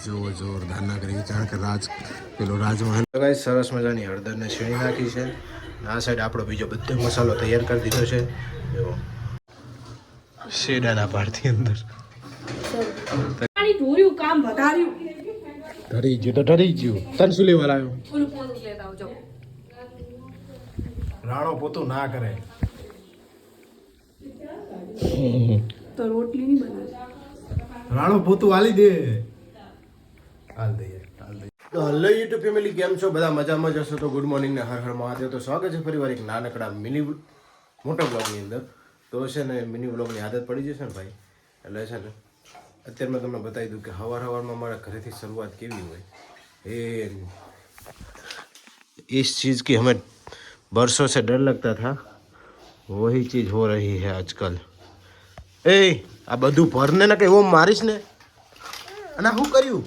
જુઓ જોરદાર ના કરી કારણ કે પેલો રાજમહેલ ગાઈસ સરસ મજાની હળદરને છીણી નાખી છે. આ સાઈડ આપણો બીજો બધો મસાલો તૈયાર કરી દીધો છે. જો શેડાના પારથી અંદર કામ વધાર્યું ઢરી ગયું તો ઢરી ગયું. તને શું લેવા લાવ્યો? રાણો પોતું ના કરે તો રોટલી નહીં બનાવે. રાણો પોતું હાલી દે. હાલ દઈએ તો હલો યુટ્યુબ ફેમિલી, કેમ છો બધા? મજામાં જશો તો ગુડ મોર્નિંગ ને હર હર મહાદેવ. તો સ્વાગત છે ફરીવાર એક નાનકડા મિની મોટા બ્લોગની અંદર. તો છે ને મિની બ્લોગની આદત પડી જશે ને ભાઈ, એટલે છે ને અત્યારે મેં તમને બતાવી દઉં કે સવારમાં મારા ઘરેથી શરૂઆત કેવી હોય. इस चीज़ की हमें बरसों से डर लगता था, वही चीज़ हो रही है आजकल. ए આ બધું ભરને ને કે એવો મારીશ ને. અને શું કર્યું?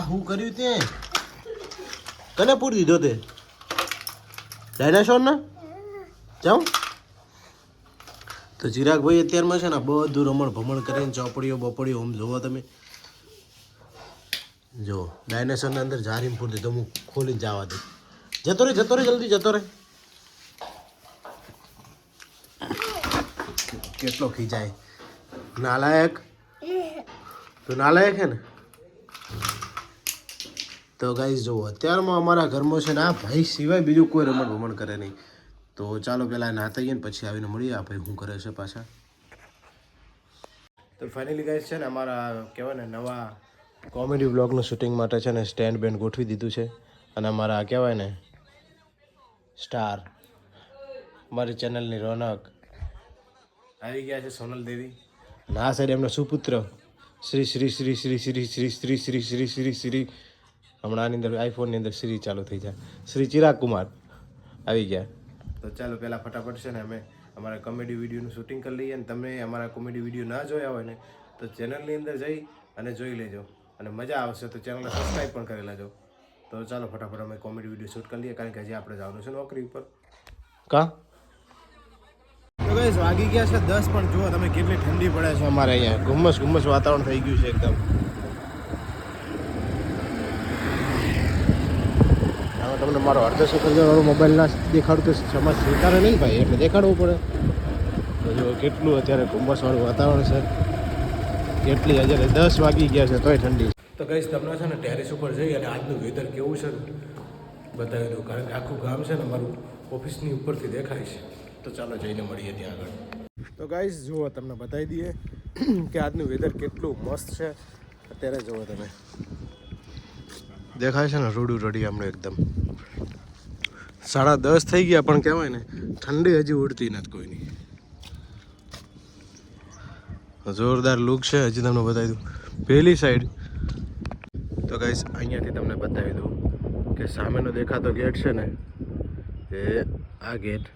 શું કર્યું તે? કને પૂરી દીધો તે ડાયનાસોર ને? જાઉં તો ચિરાગભાઈ અત્યારમાં છે ને બધું રમણ ભમણ કરીને ચોપડીઓ બપડીઓ આમ જોવો તમે. જો ડાયનાસોરના અંદર જારીને પૂરી દીધો. હું ખોલીને જવા દે. જતો રે જલ્દી જતો રે. કેટલો ખીજાય નાલાયક. તો નાલાયક હે ને. તો ગાઈસ જુઓ અત્યારમાં અમારા ઘરમાં છે ને આ ભાઈ સિવાય બીજું કોઈ રમણ ભમણ કરે નહીં. તો ચાલો પહેલાં નાતા આવીએ ને પછી આવીને મળીએ આ ભાઈ શું કરે છે પાછા. તો ફાઇનલી ગાઈસ છે ને અમારા કહેવાય ને નવા કોમેડી બ્લોગનું શૂટિંગ માટે છે ને સ્ટેન્ડ બેન્ડ ગોઠવી દીધું છે. અને અમારા કહેવાય ને સ્ટાર અમારી ચેનલની રોનક આવી ગયા છે, સોનલ દેવી. અને આ સાઈડ એમનો સુપુત્ર શ્રી શ્રી શ્રી શ્રી શ્રી શ્રી શ્રી શ્રી શ્રી શ્રી શ્રી હમણાં આની અંદર આઈફોનની અંદર શ્રી ચાલુ થઈ જાય, શ્રી ચિરાગ કુમાર આવી ગયા. તો ચાલો પહેલાં ફટાફટ છે ને અમે અમારા કોમેડી વિડીયોનું શૂટિંગ કરી લઈએ. અને તમે અમારા કોમેડી વિડીયો ના જોયા હોય ને તો ચેનલની અંદર જઈ અને જોઈ લેજો. અને મજા આવશે તો ચેનલને સબસ્ક્રાઈબ પણ કરી લેજો. તો ચાલો ફટાફટ અમે કોમેડી વિડીયો શૂટ કરી લઈએ, કારણ કે હજી આપણે જવાનું છે નોકરી ઉપર. તો ગાઈસ વાગી ગયા છે 10, પણ જુઓ તમે કેટલી ઠંડી પડે છે અમારે અહીંયા. ગુમ્મસ વાતાવરણ થઈ ગયું છે એકદમ. તમને મારો અડધો વાળો મોબાઈલ ના દેખાડું તો સમાજ સ્વીકારે નહીં ભાઈ, એટલે દેખાડવું પડે. તો જો કેટલું અત્યારે ગુમ્મસવાળું વાતાવરણ છે. કેટલી અત્યારે 10 વાગી ગયા છે તોય ઠંડી. તો ગાઈસ તમને છે ને ટેરેસ ઉપર જઈ અને આજનું વેધર કેવું છે બતાવી દઉં, કારણ કે આખું ગામ છે ને મારું ઓફિસની ઉપરથી દેખાય છે. તો ચાલો જઈને મળીએ ત્યાં આગળ. તો ગાઈસ જુઓ તમને બતાવી દઈએ કે આજનું વેધર કેટલું મસ્ત છે. અત્યારે જુઓ તમે દેખાય છે ને રૂડું રડી હમણાં એકદમ 10:30 થઈ ગયા, પણ કહેવાય ને ઠંડી હજી ઉડતી નથી કોઈની. જોરદાર લુક છે. હજી તમને બતાવી દઉં પહેલી સાઈડ. તો ગાઈસ અહીંયાથી તમને બતાવી દઉં કે સામેનો દેખાતો ગેટ છે ને એ આ ગેટ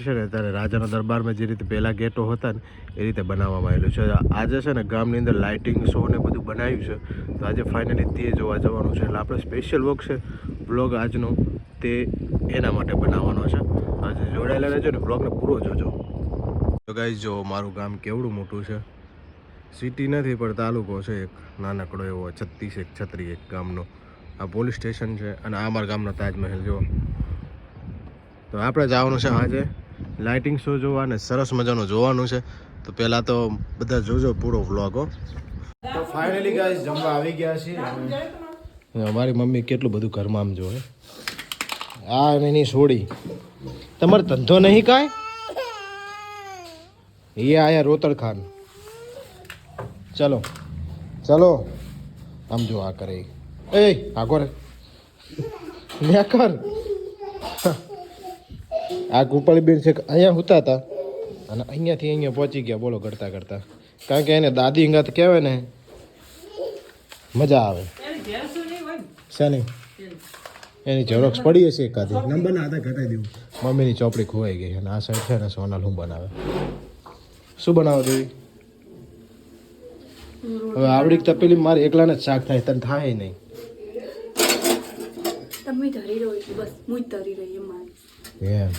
છે ને ત્યારે રાજાના દરબારમાં જે રીતે પહેલાં ગેટો હતા ને એ રીતે બનાવવામાં આવેલું છે. આજે છે ને ગામની અંદર લાઇટિંગ શો ને બધું બનાવ્યું છે. તો આજે ફાઇનલી તે જોવા જવાનું છે. એટલે આપણે સ્પેશિયલ બ્લોગ આજનો તે એના માટે બનાવવાનો છે. આજે જોડાયેલા રહેજો ને, બ્લોગને પૂરો જોજો. તો ગાઈસ જો મારું ગામ કેવડું મોટું છે. સિટી નથી પણ તાલુકો છે એક નાનકડો એવો 36 ગામનો. આ પોલીસ સ્ટેશન છે અને આ અમારા ગામનો તાજમહેલ જો. તો આપણે જવાનું છે આજે લાઇટિંગ શો જોવા અને સરસ મજાનું જોવાનું છે. તો પહેલાં તો બધા જોજો પૂરો વ્લોગ. તો ફાઇનલી ગાઈસ જમવા આવી ગયા છીએ. અમારી મમ્મી કેટલું બધું ઘરમાં આમ જોવે. આ એની છોડી તમારો ધંધો નહીં કાંઈ. એ આયા રોતડ ખાન. ચલો આમ જો આ કરે એ આખો રે કર. આ ગોપાળી બેન છે અહીંયા હુતા હતા અને અહીંયાથી અહીંયા પહોંચી ગયા બોલો કરતા કારણ કે એને દાદી અંગાત કહેવાય ને મજા આવે. શાની એની ઝેરોક્સ પડી હશે એકાદી. નંબર ના હતા ઘટાડી દેવું. મમ્મીની ચોપડી ખોવાઈ ગઈ અને આ સાઈડ છે ને સોનલ શું બનાવે. શું બનાવો દેવી? હવે આવડી તપેલી મારે એકલાને જ શાક થાય, તને થાય નહીં. તમે ધરી રહ્યો છો બસ હું જ ધરી રહી એમ મારી. એમ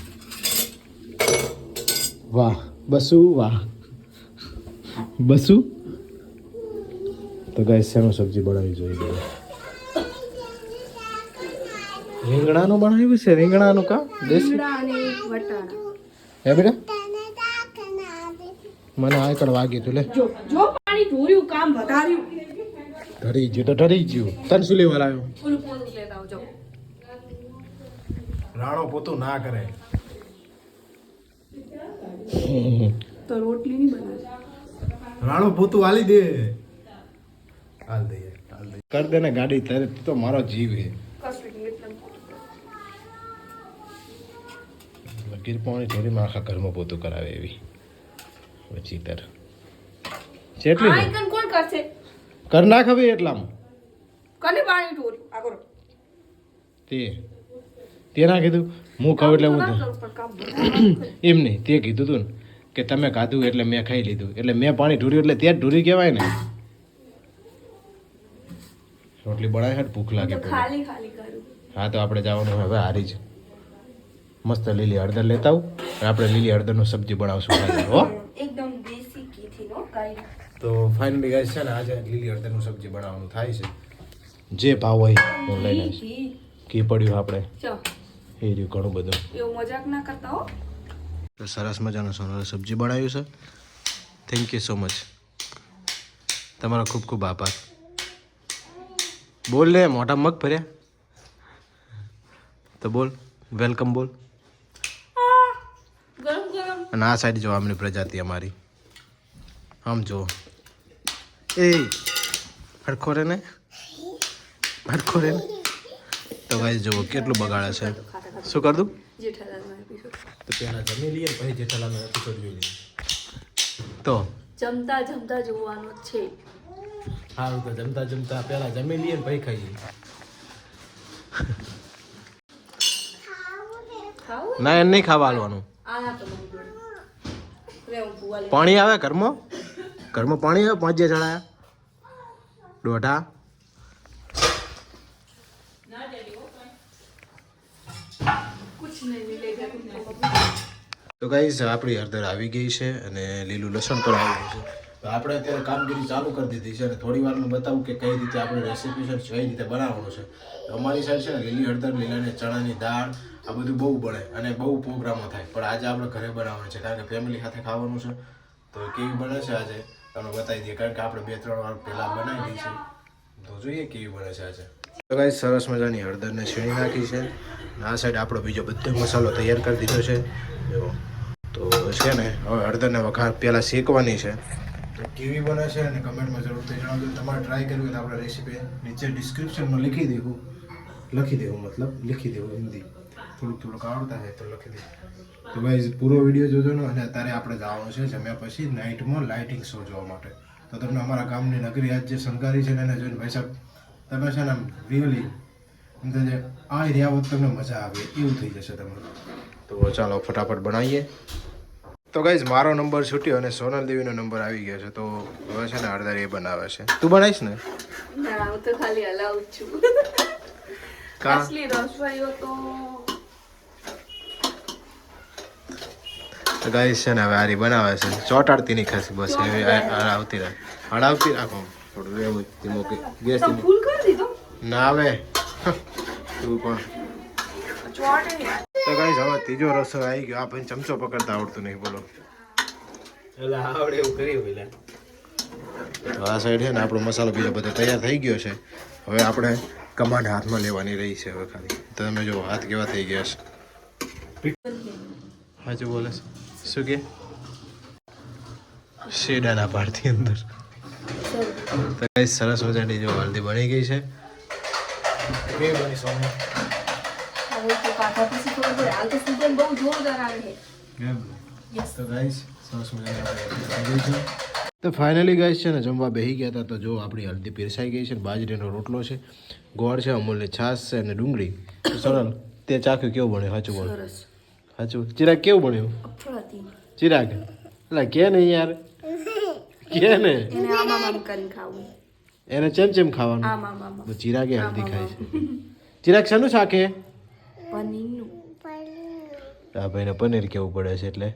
વાહ બસુ વાહ બસુ તો ગાઈસ શેનું સબ્જી બનાવી જોઈએ રીંગણાનું બનાવ્યું છે રીંગણાનું કા દેશી રીંગણા અને વટાણા. હે બેટા મને આકડ વાગી તું લે જો પાણી ઢોર્યું કામ વધાર્યું. ઢરી ગયું તો ઢરી ગયું તને શું લેવા લાવ્યો ઓલું પોતું લેતા આવજો. રાણો પોતું ના કરે તો રોટલી નહીં બનાવે. રાણો પોતું હાલી દે હાલ દે કર દે ને ગાડી તારે તું તો મારો જીવ હે કશું નહીં એટલે ગીર પાણી થોડી આખા ઘરમાં પોતું કરાવે એવી પછી તાર જેટલી આ આઈકન કોણ કરશે? કર નાખ હવે એટલામાં કને પાણી ઢોર્યું આ કરો. તે ના કીધું હું કહું એટલે હું ના કરું પણ કામ વધારે. એમ નહીં તે કીધું તું ને કે તમે ખાધું એટલે મેં ખાઈ લીધું એટલે મેં પાણી ઢૂર્યું એટલે ત્યાં જ ઢૂરી કહેવાય ને રોટલી બનાવી હાટ ભૂખ લાગે તો પેલી. ખાલી ખાલી કરું. હા તો આપણે જવાનું હવે હારી જ મસ્ત લીલી હળદર લેતા આવું અને આપણે લીલી હળદરનું સબ્જી બનાવશું ખાલી, હો એકદમ દેશી ઘીથી નો કાઈ. તો ફાઇનલી ગાઈસ છે ને આજે લીલી હળદરનું સબ્જી બનાવવાનું થાય છે જે ભાવ હોય હું લઈને આવીશ ઘી ઘી પડ્યું આપણે ચો એ રહ્યું ઘણું બધું એવું મજાક ના કરતા હો. તો સરસ મજાનું સોનલ સબ્જી બનાવ્યું છે થેન્ક યુ સો મચ તમારો ખૂબ ખૂબ આભાર બોલ લે મોટા મગ ભર્યા તો બોલ વેલકમ બોલ ગરમ ગરમ. અને આ સાઈડ જો આમની પ્રજાતિ અમારી આમ જો એ હરખો રે ને હરખો રે ને તો ભાઈ જુઓ કેટલું બગાડે છે શું કર દઉં જેઠાલાલનો એપિસોડ. તો પહેલાં જમી લઈએ ને પછી જેઠાલાલનો એપિસોડ જોઈ લઈએ તો જમતા જમતા જોવાનો છે. સારું તો જમતા જમતા પહેલાં જમી લઈએ ને પછી ખાઈએ ખાવું ના એને નહીં ખાવા હાલવાનું આ ના તો મને જોડે. રે હું બુવા લઈ. પાણી આવે ઘરમાં પાણી આવે 5 ચડાયા દોઢા કુછ નહીં મિલેગા તુમકો. તો ગાઈઝ આપણી હળદર આવી ગઈ છે અને લીલું લસણ પણ આવી ગયું છે તો આપણે અત્યારે કામગીરી ચાલુ કરી દીધી છે અને થોડી વારમાં બતાવું કે કઈ રીતે આપણી રેસીપી છે કઈ રીતે બનાવવાનું છે તો અમારી સાઈડ છે ને લીલી હળદર લીલાને ચણાની દાળ આ બધું બહુ બને અને બહુ પ્રોગ્રામો થાય પણ આજે આપણે ઘરે બનાવવાનું છે કારણ કે ફેમિલી સાથે ખાવાનું છે તો કેવી બને છે આજે તમને બતાવી દઈએ કારણ કે આપણે 2-3 વાર પહેલાં બનાવી દઈ છે તો જોઈએ કેવી બને છે આજે તો ગાઈઝ સરસ મજાની હળદરને છીણી નાખી છે અને આ સાઈડ આપણો બીજો બધો મસાલો તૈયાર કરી દીધો છે જો તો છે ને હવે હળદરને વઘાર પહેલાં શેકવાની છે કેવી બને છે અને કમેન્ટમાં જરૂરથી જણાવજો તમારે ટ્રાય કરવી હોય તો આપણે રેસીપી નીચે ડિસ્ક્રિપ્શનમાં લખી દેવું હિન્દી થોડુંક આવડતા હોય તો લખી દેવું તો ભાઈ પૂરો વિડીયો જોજો ને અને અત્યારે આપણે જવાનું છે જમ્યા પછી નાઇટમાં લાઇટિંગ શો જોવા માટે તો તમને અમારા ગામની નગરી આજ જે શણગારી છે ને એને જોઈને ભાઈ સાહેબ તમે છે ને આમ રિયલી અંદર આ રહ્યા હોત તમને મજા આવે એવું થઈ જશે તમારું તો ચાલો ફટાફટ બનાવીએ તો ગાઈઝ મારો નંબર છૂટ્યો અને સોનલ દેવીનો નંબર આવી ગયો છે તો હવે છે ને હળદર એ બનાવે છે તું બનાવીશ ને ના હું તો ખાલી હલાવું જ છું. કા અસલી રસોઈઓ તો ગાઈઝ છે ને હવે આરી બનાવે છે ચોટાડતી નહીં ખાસી બસ એવી હળાવતી રાખો થોડું એવું ધીમો ગેસ તો ફૂલ કરી દીધો. ના આવે તું પણ ચોટે યાર. તો ગાઈઝ હવે ત્રીજો રસો આવી ગયો આ ભાઈ ચમચો પકડતા આવડતું નહીં બોલો એટલે આવડે એવું કર્યું પેલા આ સાઈડ છે ને આપણો મસાલો બીજો બધો તૈયાર થઈ ગયો છે હવે આપણે કમાન્ડ હાથમાં લેવાની રહી છે હવે ખાલી તો તમે જો હાથ કેવા થઈ ગયા છે હાજુ બોલે છે શું કે શેડાના પાડથી અંદર તો ગાઈઝ સરસ મજાની જો હલ્દી બની ગઈ છે કેવી બની સોની હવે તો કાકા પછી ખબર પડે. હાલ તો સીઝન બહુ જોરદાર આવે છે. તો ગાઈસ સરસ મજાની તો ફાઇનલી ગાઈસ છે ને જમવા બેસી ગયા હતા તો જો આપણી હલ્દી પીરસાઈ ગઈ છે બાજરીનો રોટલો છે ગોળ છે અમૂલની છાશ છે અને ડુંગળી તો સરળ તે ચાખ્યું કેવું બન્યું સાચું બોલ સરસ. સાચું ચિરાગ કેવું બન્યું અફળાતી. ચિરાગ એટલે કે નહીં યાર કે ને એને આમાં આમ કરીને ખાવું. એને ચેમ ખાવાનું આમ આમ આમ. ચિરાગે હલ્દી ખાય છે ચિરાગ શાનું શાકે પનીરનું. આ ભાઈને પનીર કેવું પડે છે એટલે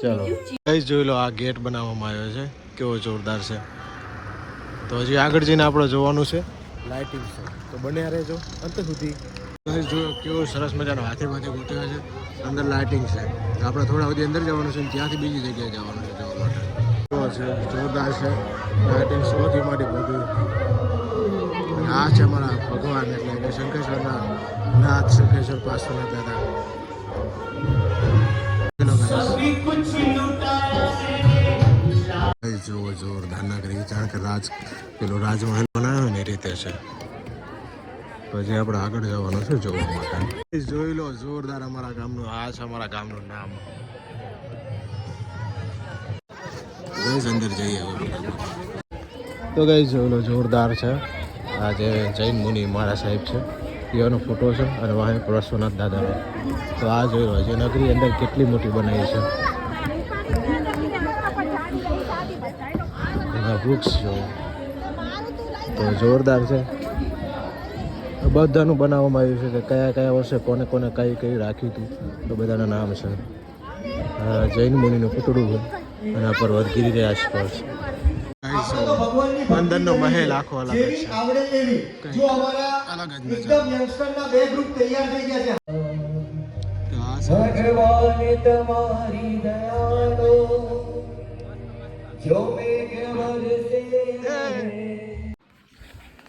ચાલો ગાઈસ જોઈ લો આ ગેટ બનાવવામાં આવ્યો છે કેવો જોરદાર છે. તો હજી આગળ જઈને આપણે જોવાનું છે લાઇટિંગ છે, તો બન્યા રહેજો અંત સુધી. જો કેવો સરસ મજાનો હાથેમાંથી ગોઠવ્યા છે, અંદર લાઇટિંગ છે. તો આપણે થોડા સુધી અંદર જવાનું છે, ત્યાંથી બીજી જગ્યાએ જવાનું છે જોવા માટે. કેવો છે, જોરદાર છે લાઇટિંગ, સૌથી મોટી બધું. અને આ છે અમારા ભગવાન એટલે કે શંકરેશ્વરના નાથ, શંકરેશ્વર પાર્શ્વનાથ દાદા. જો જોરદાર નગરી, જાણ કે પેલો રાજમહેલ બનાવ્યો ને એ રીતે છે. પછી આપણે આગળ જવાનું છે જોવા માટે. જોઈ લો જોરદાર અમારા ગામનું, આ છે અમારા ગામનું નામ. અંદર જઈએ તો ગઈ જોઈ લો જોરદાર છે. આ જે જૈન મુનિ મારા સાહેબ છે એનો ફોટો છે, અને વાહે પાર્શ્વનાથ દાદાનો. તો આ જોઈ લો જે નગરી અંદર કેટલી મોટી બનાવી છે. વૃક્ષ જો તો જોરદાર છે. બધાનું બનાવવામાં આવ્યું છે કે કયા કયા વર્ષે કોને કોને કઈ કઈ રાખ્યું હતું, તો બધાના નામ છે. જૈન મુનિનું પૂતળું છે અને આ પર્વતગીરી આસપાસ અંદરનો મહેલ આખો અલગ જ છે, અલગ જ નજારો.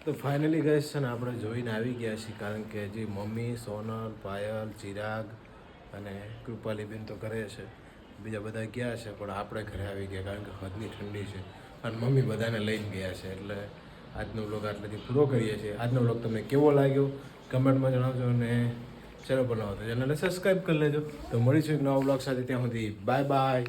તો ફાઇનલી ગઈ છે ને આપણે જોઈને આવી ગયા છીએ, કારણ કે હજી મમ્મી, સોનલ, પાયલ, ચિરાગ અને કૃપાલીબેન તો ઘરે છે, બીજા બધા ગયા છે, પણ આપણે ઘરે આવી ગયા કારણ કે હદની ઠંડી છે અને મમ્મી બધાને લઈને ગયા છે. એટલે આજનો વ્લોગ આટલેથી પૂરો કરીએ છીએ. આજનો વ્લોગ તમને કેવો લાગ્યો કમેન્ટમાં જણાવજો, અને ચેનલ બનાવો તો ચેનલને સબસ્ક્રાઈબ કરી લેજો. તો મળીશું એક નવા વ્લોગ સાથે, ત્યાં સુધી બાય બાય.